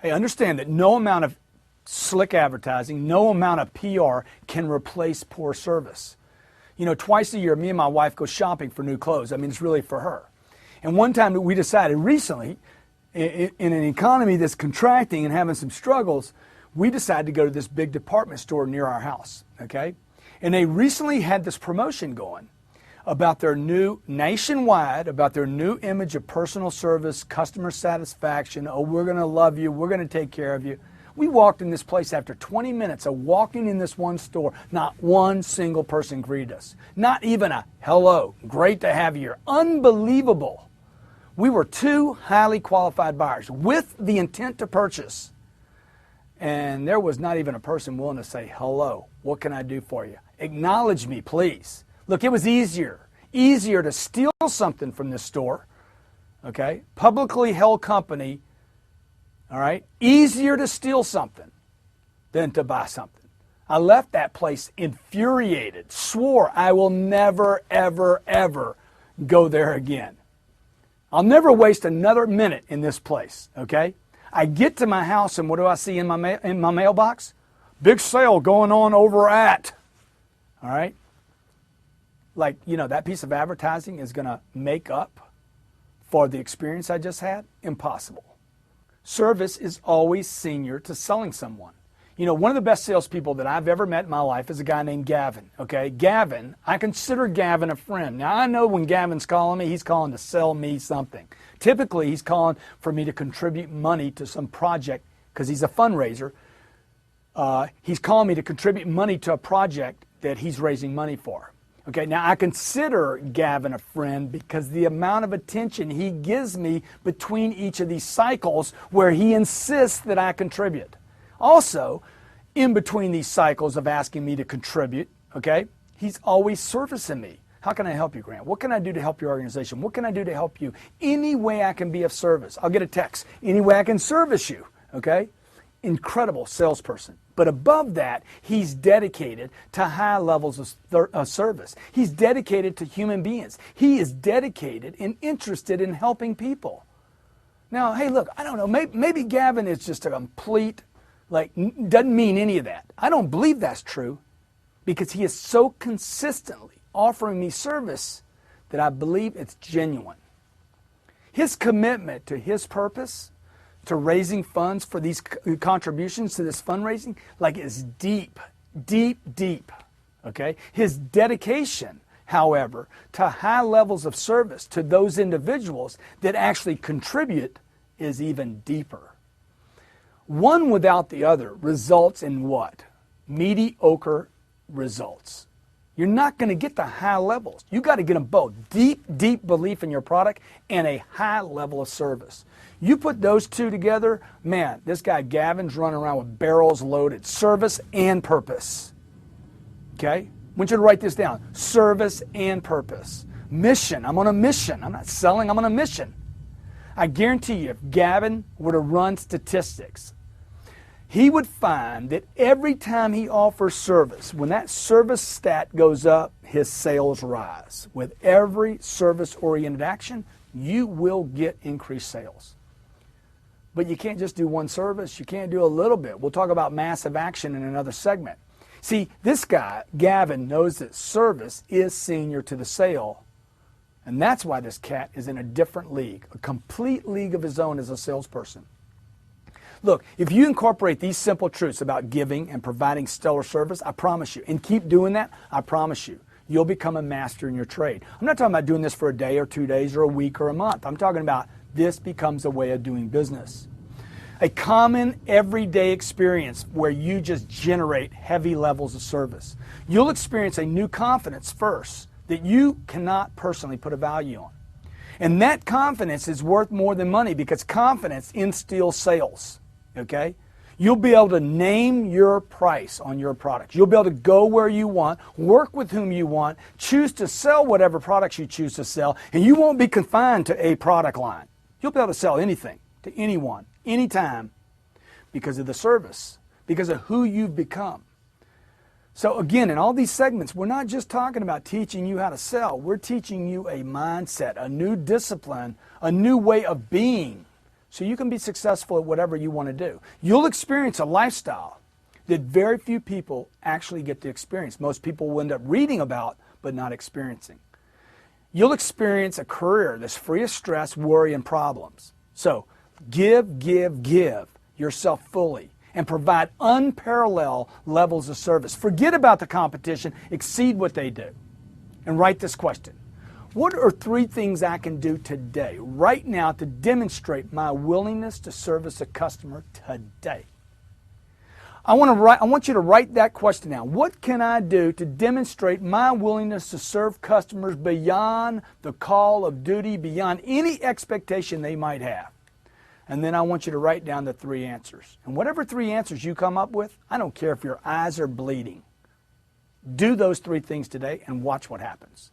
Hey, understand that no amount of slick advertising, no amount of PR can replace poor service. You know, twice a year, me and my wife go shopping for new clothes. I mean, it's really for her. And one time we decided recently, in an economy that's contracting and having some struggles, we decided to go to this big department store near our house, okay? And they recently had this promotion going about their new, nationwide, about their new image of personal service, customer satisfaction. Oh, we're going to love you. We're going to take care of you. We walked in this place after 20 minutes of walking in this one store. Not one single person greeted us. Not even a hello, great to have you here. Unbelievable. We were two highly qualified buyers with the intent to purchase. And there was not even a person willing to say, hello, what can I do for you? Acknowledge me, please. Look, it was easier to steal something from this store, okay? Publicly held company, all right? Easier to steal something than to buy something. I left that place infuriated, swore I will never, ever, ever go there again. I'll never waste another minute in this place, okay? I get to my house and what do I see in my mailbox? Big sale going on over at, all right? Like, you know, that piece of advertising is going to make up for the experience I just had? Impossible. Service is always senior to selling someone. You know, one of the best salespeople that I've ever met in my life is a guy named Gavin, okay? Gavin, I consider Gavin a friend. Now, I know when Gavin's calling me, he's calling to sell me something. Typically, he's calling for me to contribute money to some project because he's a fundraiser. He's calling me to contribute money to a project that he's raising money for. Okay, now I consider Gavin a friend because the amount of attention he gives me between each of these cycles where he insists that I contribute. Also, in between these cycles of asking me to contribute, okay, he's always servicing me. How can I help you, Grant? What can I do to help your organization? What can I do to help you? Any way I can be of service. I'll get a text. Any way I can service you, okay? Incredible salesperson. But above that, he's dedicated to high levels of service. He's dedicated to human beings. He is dedicated and interested in helping people. Now, hey, look, I don't know, maybe Gavin is just a complete, doesn't mean any of that. I don't believe that's true because he is so consistently offering me service that I believe it's genuine. His commitment to his purpose, to raising funds for these contributions to this fundraising, is deep, deep, deep, okay? His dedication, however, to high levels of service to those individuals that actually contribute is even deeper. One without the other results in what? Mediocre results. You're not going to get the high levels. You got to get them both. Deep, deep belief in your product and a high level of service. You put those two together, man, this guy Gavin's running around with barrels loaded. Service and purpose. Okay? I want you to write this down. Service and purpose. Mission. I'm on a mission. I'm not selling. I'm on a mission. I guarantee you, if Gavin were to run statistics, he would find that every time he offers service, when that service stat goes up, his sales rise. With every service-oriented action, you will get increased sales. But you can't just do one service. You can't do a little bit. We'll talk about massive action in another segment. See, this guy, Gavin, knows that service is senior to the sale. And that's why this cat is in a different league, a complete league of his own as a salesperson. Look, if you incorporate these simple truths about giving and providing stellar service, I promise you, and keep doing that, I promise you, you'll become a master in your trade. I'm not talking about doing this for a day or 2 days or a week or a month. I'm talking about this becomes a way of doing business. A common everyday experience where you just generate heavy levels of service. You'll experience a new confidence first that you cannot personally put a value on. And that confidence is worth more than money because confidence instills sales. Okay? You'll be able to name your price on your products. You'll be able to go where you want, work with whom you want, choose to sell whatever products you choose to sell, and you won't be confined to a product line. You'll be able to sell anything to anyone, anytime, because of the service, because of who you've become. So again, in all these segments, we're not just talking about teaching you how to sell. We're teaching you a mindset, a new discipline, a new way of being so you can be successful at whatever you want to do. You'll experience a lifestyle that very few people actually get to experience. Most people will end up reading about, but not experiencing. You'll experience a career that's free of stress, worry, and problems. So give yourself fully and provide unparalleled levels of service. Forget about the competition, exceed what they do. And write this question. What are 3 things I can do today, right now, to demonstrate my willingness to service a customer today? I want you to write that question down. What can I do to demonstrate my willingness to serve customers beyond the call of duty, beyond any expectation they might have? And then I want you to write down the 3 answers. And whatever 3 answers you come up with, I don't care if your eyes are bleeding. Do those 3 things today and watch what happens.